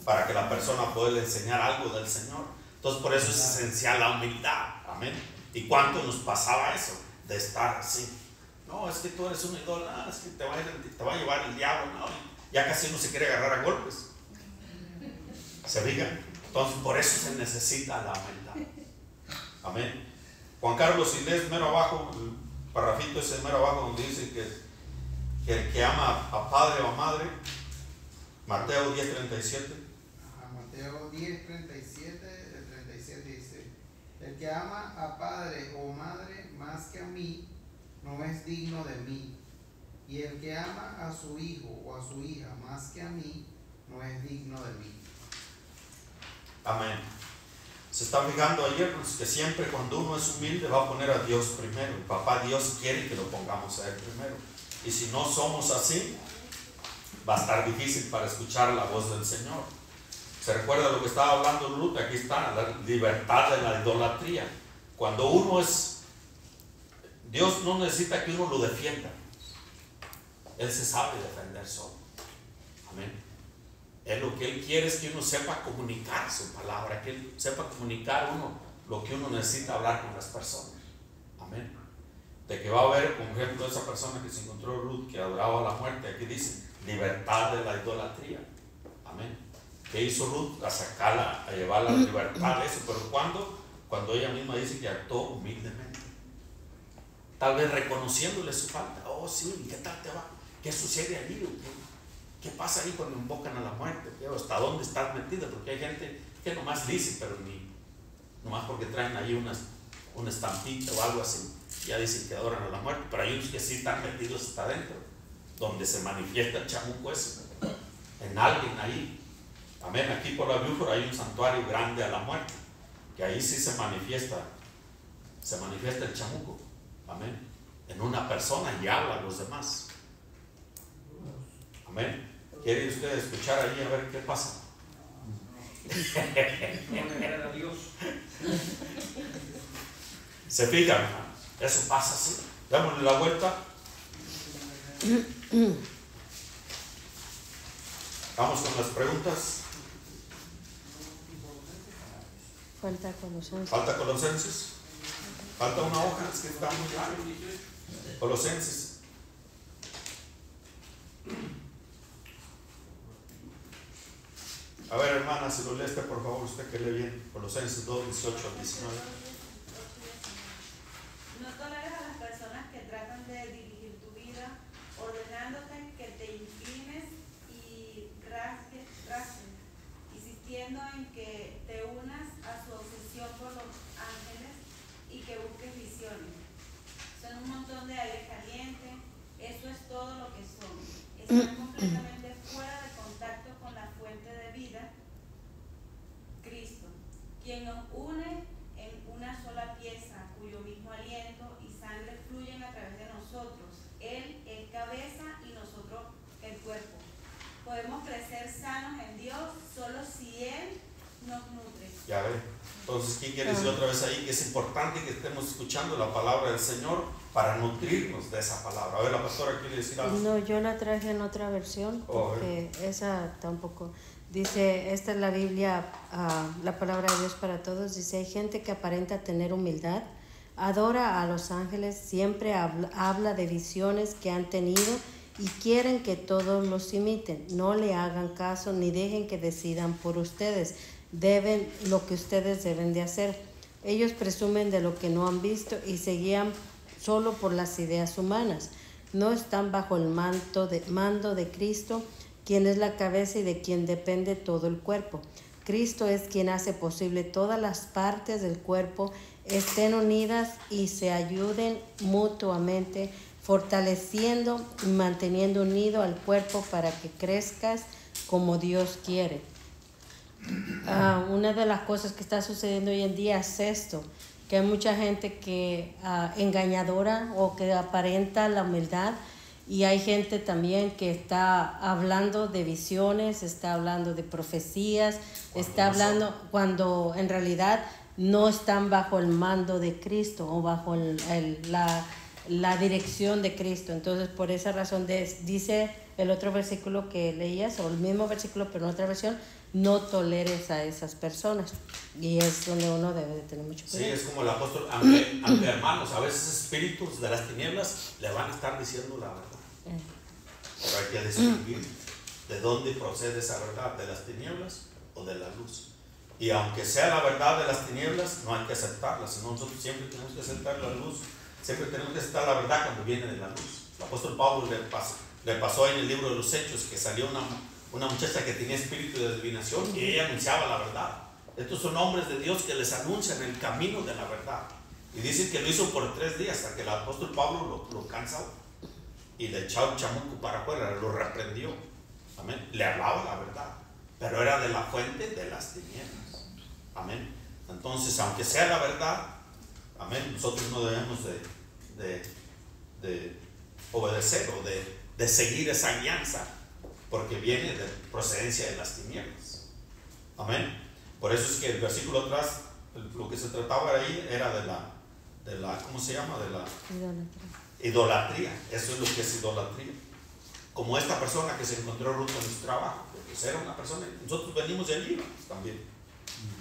para que la persona pueda enseñar algo del Señor. Entonces, por eso es esencial la humildad. Amén. ¿Y cuánto nos pasaba eso? De estar así. No, es que tú eres un ídolo, es que te va a llevar el diablo. No, ya casi uno se quiere agarrar a golpes. ¿Se fijan? Entonces, por eso se necesita la humildad. Amén. Juan Carlos, si lees mero abajo, el parrafito ese mero abajo donde dice que el que ama a padre o a madre, Mateo 10:37. Mateo 10:37, el 37 dice: el que ama a padre o madre más que a mí, no es digno de mí. Y el que ama a su hijo o a su hija más que a mí, no es digno de mí. Amén. Se está fijando ayer que siempre cuando uno es humilde va a poner a Dios primero. El papá Dios quiere que lo pongamos a Él primero. Y si no somos así, va a estar difícil para escuchar la voz del Señor. ¿Se recuerda lo que estaba hablando Ruth? Aquí está, la libertad de la idolatría. Cuando uno es... Dios no necesita que uno lo defienda. Él se sabe defender solo. Amén. Él lo que Él quiere es que uno sepa comunicar su palabra, que Él sepa comunicar uno lo que uno necesita hablar con las personas. Amén. De que va a haber, por ejemplo, esa persona que se encontró Ruth, que adoraba la muerte, aquí dice, libertad de la idolatría. Amén. ¿Qué hizo Ruth? A sacarla, a llevarla a la libertad de eso. ¿Pero cuándo? Cuando ella misma dice que actuó humildemente. Tal vez reconociéndole su falta. Oh, sí, ¿qué tal te va? ¿Qué sucede allí? ¿Qué pasa ahí cuando invocan a la muerte? ¿Hasta dónde estás metida? Porque hay gente que nomás dice, pero ni nomás porque traen ahí una estampita o algo así, ya dicen que adoran a la muerte. Pero hay unos que sí están metidos hasta adentro, donde se manifiesta el chamuco ese, en alguien ahí. Amén. Aquí por la Búfora hay un santuario grande a la muerte, que ahí sí se manifiesta el chamuco. Amén. En una persona y habla a los demás. Amén. ¿Quieren ustedes escuchar ahí a ver qué pasa? No a Dios. Se fijan, hermano. Eso pasa así. Démosle la vuelta. Vamos con las preguntas. Falta Colosenses. Falta Colosenses. Falta una hoja, es que está muy largo. Colosenses. A ver, hermana, si lo lee por favor, usted que lee bien. Colosenses 2, 18 al 19. No toleres a las personas que tratan de dirigir tu vida, ordenándote que te inclines y rasgues, insistiendo en que te unas a su obsesión por los ángeles y que busques visiones. Son un montón de aire caliente, eso es todo lo que son. Están completamente fuera de contacto con la fuente de vida, Cristo, quien nos une en una sola pieza, cuyo mismo aliento y sangre fluyen a través de nosotros. Él es cabeza y nosotros el cuerpo. Podemos crecer sanos en Dios solo si Él nos nutre. Ya ve. Entonces, ¿qué quiere decir otra vez ahí? Que es importante que estemos escuchando la palabra del Señor para nutrirnos de esa palabra. A ver, la pastora quiere decir algo. No, yo la traje en otra versión porque esa tampoco. Dice, esta es la Biblia, la palabra de Dios para todos. Dice, hay gente que aparenta tener humildad, adora a los ángeles, siempre habla de visiones que han tenido y quieren que todos los imiten. No le hagan caso ni dejen que decidan por ustedes. Deben lo que ustedes deben de hacer. Ellos presumen de lo que no han visto y se guían solo por las ideas humanas. No están bajo el mando de Cristo, quien es la cabeza y de quien depende todo el cuerpo. Cristo es quien hace posible todas las partes del cuerpo estén unidas y se ayuden mutuamente, fortaleciendo y manteniendo unido al cuerpo para que crezcas como Dios quiere. Una de las cosas que está sucediendo hoy en día es esto, que hay mucha gente que engañadora o que aparenta la humildad, y hay gente también que está hablando de visiones, está hablando de profecías, está hablando cuando en realidad no están bajo el mando de Cristo o bajo la dirección de Cristo. Entonces, por esa razón dice el otro versículo que leías, o el mismo versículo pero en otra versión, no toleres a esas personas. Y es donde uno debe de tener mucho cuidado. Sí, es como el apóstol, aunque hermanos, a veces espíritus de las tinieblas le van a estar diciendo la verdad. Pero hay que distinguir de dónde procede esa verdad, de las tinieblas o de la luz. Y aunque sea la verdad de las tinieblas, no hay que aceptarla, sino nosotros siempre tenemos que aceptar la luz, siempre tenemos que aceptar la verdad cuando viene de la luz. El apóstol Pablo le pasó en el libro de los Hechos que salió una muchacha que tenía espíritu de adivinación y ella anunciaba la verdad. Estos son hombres de Dios que les anuncian el camino de la verdad. Y dicen que lo hizo por 3 días hasta que el apóstol Pablo lo cansó y le echó un chamuco para afuera, lo reprendió. Amén. Le hablaba la verdad, pero era de la fuente de las tinieblas. Amén. Entonces, aunque sea la verdad, amén, nosotros no debemos de obedecer o de seguir esa alianza, porque viene de procedencia de las tinieblas. Amén. Por eso es que el versículo atrás, lo que se trataba ahí era de la ¿cómo se llama? De la idolatría. Eso es lo que es idolatría. Como esta persona que se encontró Ruth en su trabajo, pues era una persona, nosotros venimos de allí también.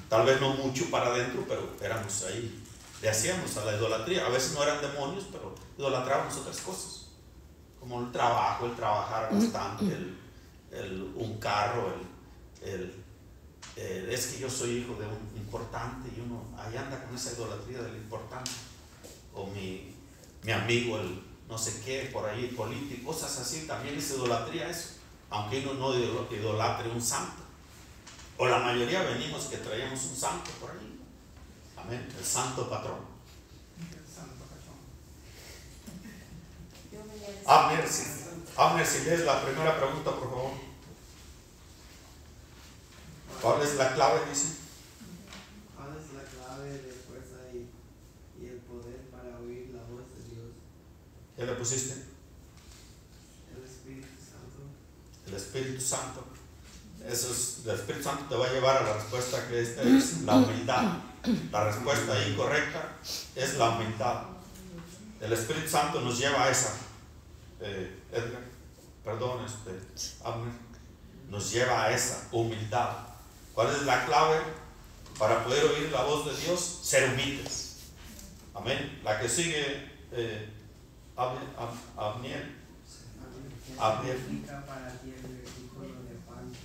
Tal vez no mucho para adentro, pero éramos ahí. Le hacíamos a la idolatría. A veces no eran demonios, pero idolatrábamos otras cosas. Como el trabajo, el trabajar bastante, un carro, es que yo soy hijo de un importante y uno ahí anda con esa idolatría del importante. O mi amigo, el no sé qué, por ahí, político, cosas así, también es idolatría eso. Aunque uno no idolatre un santo. O la mayoría venimos que traíamos un santo por ahí. Amén. El santo patrón. El santo patrón. Abner, si lees la primera pregunta, por favor. ¿Cuál es la clave? Dice. ¿Cuál es la clave de fuerza y el poder para oír la voz de Dios? ¿Qué le pusiste? El Espíritu Santo. El Espíritu Santo. El Espíritu Santo te va a llevar a la respuesta que esta es la humildad. La respuesta ahí correcta es la humildad. El Espíritu Santo nos lleva a esa, Abner, nos lleva a esa humildad. ¿Cuál es la clave para poder oír la voz de Dios? Ser humildes. Amén. La que sigue, Abner. Para ti el versículo de Juan 3:30.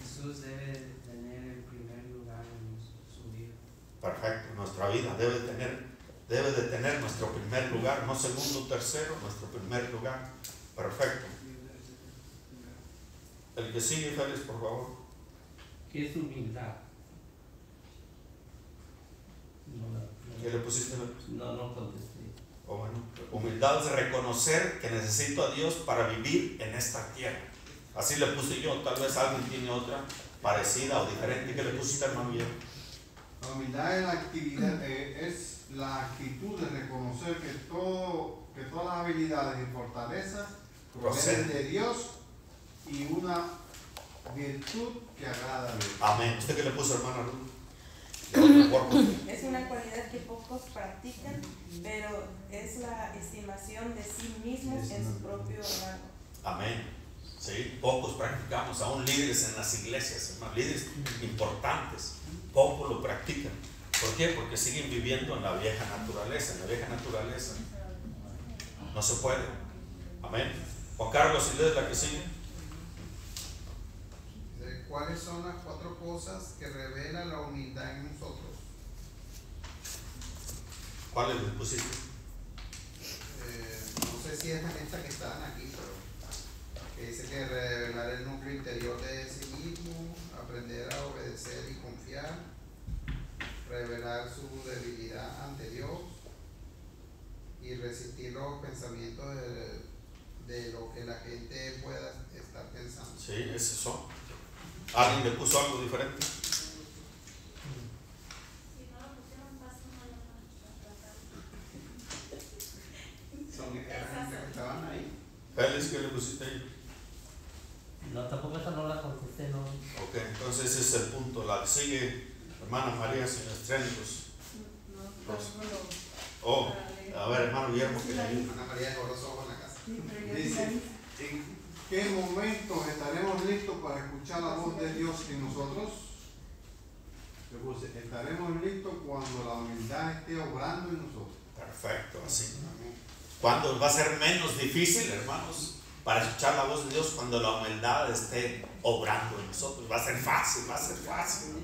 Jesús debe tener el primer lugar en su vida. Perfecto. Nuestra vida debe de tener nuestro primer lugar, no segundo, tercero, nuestro primer lugar. Perfecto. El que sigue, Félix, por favor. ¿Qué es humildad? ¿Qué le pusiste? No contesté. Bueno, humildad es reconocer que necesito a Dios para vivir en esta tierra. Así le puse yo. Tal vez alguien tiene otra parecida o diferente. ¿Qué le pusiste, hermano? La humildad es la actividad, es la actitud de reconocer que todas las habilidades y fortalezas provienen de Dios y una virtud que agrada a Dios. Amén. ¿Usted qué le puso, hermano Ruth? Es una cualidad que pocos practican, pero es la estimación de sí mismos en su propio rango. Amén. Sí, pocos practicamos, aún líderes en las iglesias, hermanos, líderes importantes, pocos lo practican. ¿Por qué? Porque siguen viviendo en la vieja naturaleza, No se puede. Amén. Juan Carlos, si lees la que sigue. ¿Cuáles son las 4 cosas que revelan la humildad en nosotros? ¿Cuáles le pusiste? No sé si es en esta que estaban aquí, pero que dice que revelar el núcleo interior de sí mismo, aprender a obedecer y confiar, revelar su debilidad ante Dios y resistir los pensamientos de lo que la gente pueda estar pensando. Sí, esos son. ¿Alguien le puso algo diferente? Son esas que estaban ahí. Félix, ¿qué le pusiste ahí? No, tampoco esa no la contesté, no. Ok, entonces ese es el punto. La que sigue, hermana María, sin estrénicos. Oh, a ver, hermano Guillermo, que le ayude. Ana María dejó los ojos en la casa. Dice, ¿en qué momentos estaremos listos para escuchar la voz de Dios en nosotros? Le puse, estaremos listos cuando la humildad esté obrando en nosotros. Perfecto, así. ¿Cuándo va a ser menos difícil, hermanos, para escuchar la voz de Dios? Cuando la humildad esté obrando en nosotros. Va a ser fácil, va a ser fácil.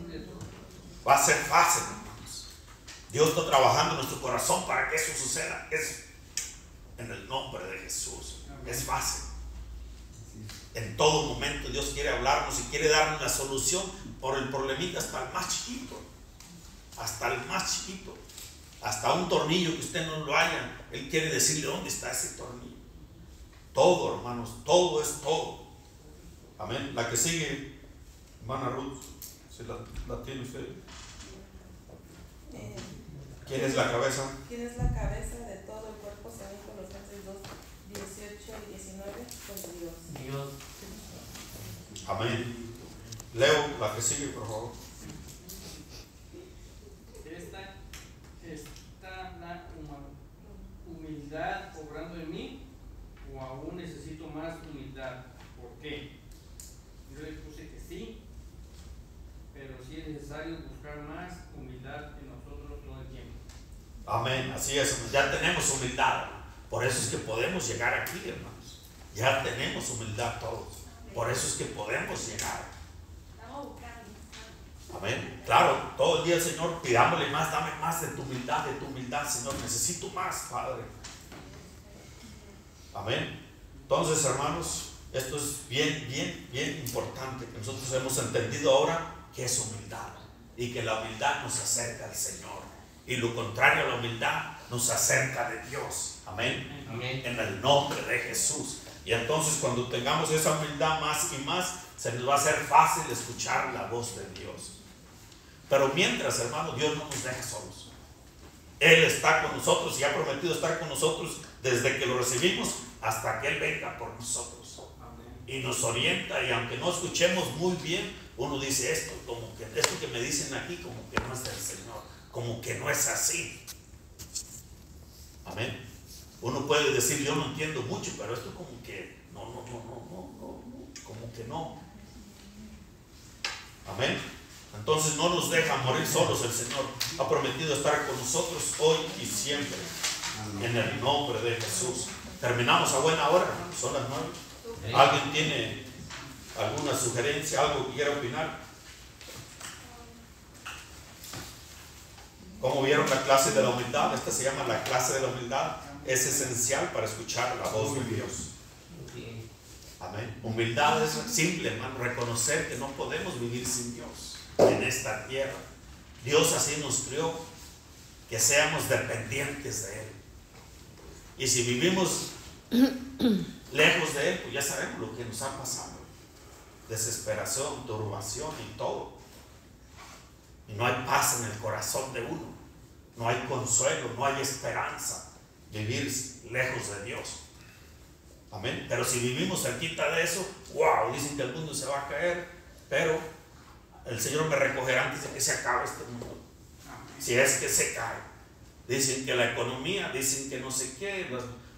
Va a ser fácil, hermanos. Dios está trabajando en nuestro corazón para que eso suceda. Es en el nombre de Jesús. Es fácil. En todo momento Dios quiere hablarnos y quiere darnos la solución por el problemita hasta el más chiquito. Hasta el más chiquito. Hasta un tornillo que usted no lo haya, Él quiere decirle dónde está ese tornillo. Todo, hermanos, todo es todo. Amén. La que sigue, hermana Ruth, ¿se la tiene usted? ¿Quién es la cabeza? ¿Quién es la cabeza de todo el cuerpo según Colosenses 2, 18 y 19? Pues Dios. Dios. Amén. Leo, la que sigue, por favor. ¿Está la humildad obrando en mí o aún necesito más humildad? ¿Por qué? Yo le puse que sí, pero sí es necesario buscar más humildad en nosotros todo el tiempo. Amén, así es. Ya tenemos humildad. Por eso es que podemos llegar aquí, hermanos. Ya tenemos humildad todos. Por eso es que podemos llegar. Estamos buscando. Amén. Claro, todo el día, Señor, pidámosle más, dame más de tu humildad, Señor. Necesito más, Padre. Amén. Entonces, hermanos, esto es bien importante, que nosotros hemos entendido ahora que es humildad y que la humildad nos acerca al Señor y lo contrario a la humildad nos acerca de Dios. Amén. Amén. En el nombre de Jesús. Y entonces cuando tengamos esa humildad más y más, se nos va a hacer fácil escuchar la voz de Dios. Pero mientras, hermano, Dios no nos deja solos. Él está con nosotros y ha prometido estar con nosotros desde que lo recibimos hasta que Él venga por nosotros. Y nos orienta, y aunque no escuchemos muy bien, uno dice esto que me dicen aquí como que no es del Señor, como que no es así. Amén. Uno puede decir, yo no entiendo mucho, pero esto como que no, como que no. Amén. Entonces no nos deja morir solos. El Señor ha prometido estar con nosotros hoy y siempre. En el nombre de Jesús. Terminamos a buena hora. Son las 9. ¿Alguien tiene alguna sugerencia, algo que quiera opinar? ¿Cómo vieron la clase de la humildad? Esta se llama la clase de la humildad. Es esencial para escuchar la voz de Dios. Amén. Humildad es simple, hermano, reconocer que no podemos vivir sin Dios en esta tierra. Dios así nos crió, que seamos dependientes de Él. Y si vivimos lejos de Él, pues ya sabemos lo que nos ha pasado. Desesperación, turbación y todo. Y no hay paz en el corazón de uno. No hay consuelo, no hay esperanza. Vivir lejos de Dios. Amén. Pero si vivimos cerquita de eso, wow, dicen que el mundo se va a caer, pero el Señor me recogerá antes de que se acabe este mundo. Si es que se cae. Dicen que la economía, dicen que no sé qué,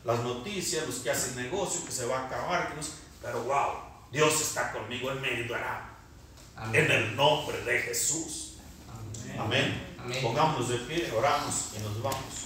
las noticias, los que hacen negocio, que se va a acabar, que no sé, pero wow, Dios está conmigo, Él me ayudará. Amén. En el nombre de Jesús. Amén. Amén. Amén. Pongámonos de pie, oramos y nos vamos.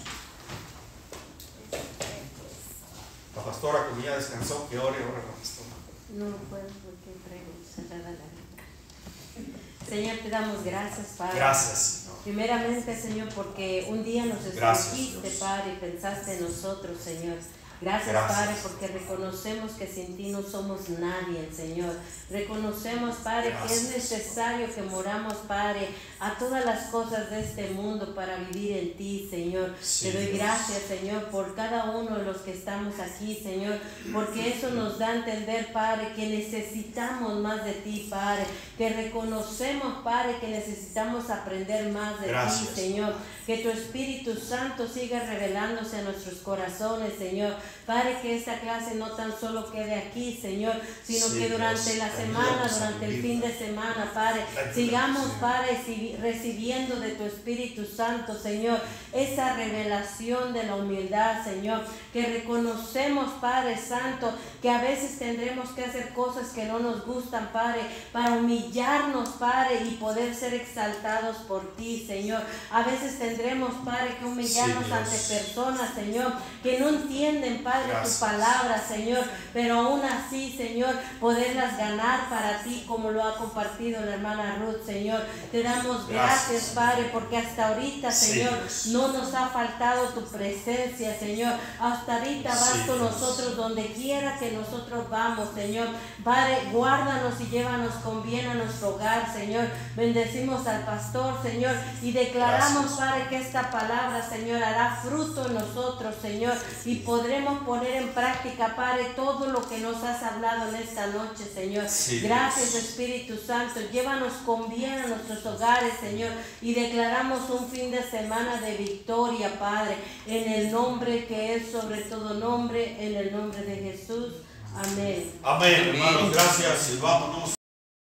La pastora, como ya descansó, que ore ahora la pastora. No puedo porque traigo cerrada la letra. Señor, te damos gracias, Padre. Gracias, Señor. Primeramente, Señor, porque un día nos Gracias, escogiste, Dios. Padre, y pensaste en nosotros, Señor. Gracias, Padre, porque reconocemos que sin ti no somos nadie, Señor. Reconocemos, Padre, que es necesario que moramos, Padre, a todas las cosas de este mundo para vivir en ti, Señor. Sí, Te doy Dios. gracias, Señor, por cada uno de los que estamos aquí, Señor, porque eso nos da a entender, Padre, que necesitamos más de ti, Padre, que reconocemos, Padre, que necesitamos aprender más de Gracias. ti, Señor, que tu Espíritu Santo siga revelándose a nuestros corazones, Señor. Padre, que esta clase no tan solo quede aquí, Señor, sino Sí, que durante Dios. la semana, Ayúdanos a durante el vivirla. fin de semana, Padre, Ayúdanos, sigamos, Señor. Padre, recibiendo de tu Espíritu Santo, Señor, esa revelación de la humildad, Señor, que reconocemos, Padre Santo, que a veces tendremos que hacer cosas que no nos gustan, Padre, para humillarnos, Padre, y poder ser exaltados por ti, Señor. A veces tendremos, Padre, que humillarnos Sí, ante Dios. personas, Señor, que no entienden, Padre, Gracias. tu palabra, Señor, pero aún así, Señor, poderlas ganar para ti, como lo ha compartido la hermana Ruth, Señor. Te damos gracias, Gracias. Padre, porque hasta ahorita, Sí, Señor, Dios. no nos ha faltado tu presencia, Señor. Hasta ahorita vas Sí, con Dios. nosotros donde quiera que nosotros vamos, Señor. Padre, guárdanos y llévanos con bien a nuestro hogar, Señor. Bendecimos al pastor, Señor, y declaramos, Gracias. Padre, que esta palabra, Señor, hará fruto en nosotros, Señor, y podremos poner en práctica, Padre, todo lo que nos has hablado en esta noche, Señor. Sí, Gracias, Dios. Espíritu Santo. Llévanos con bien a nuestros hogares, Señor, y declaramos un fin de semana de victoria, Padre, en el nombre que es sobre todo nombre, en el nombre de Jesús. Amén. Amén, hermanos. Gracias. Y vámonos.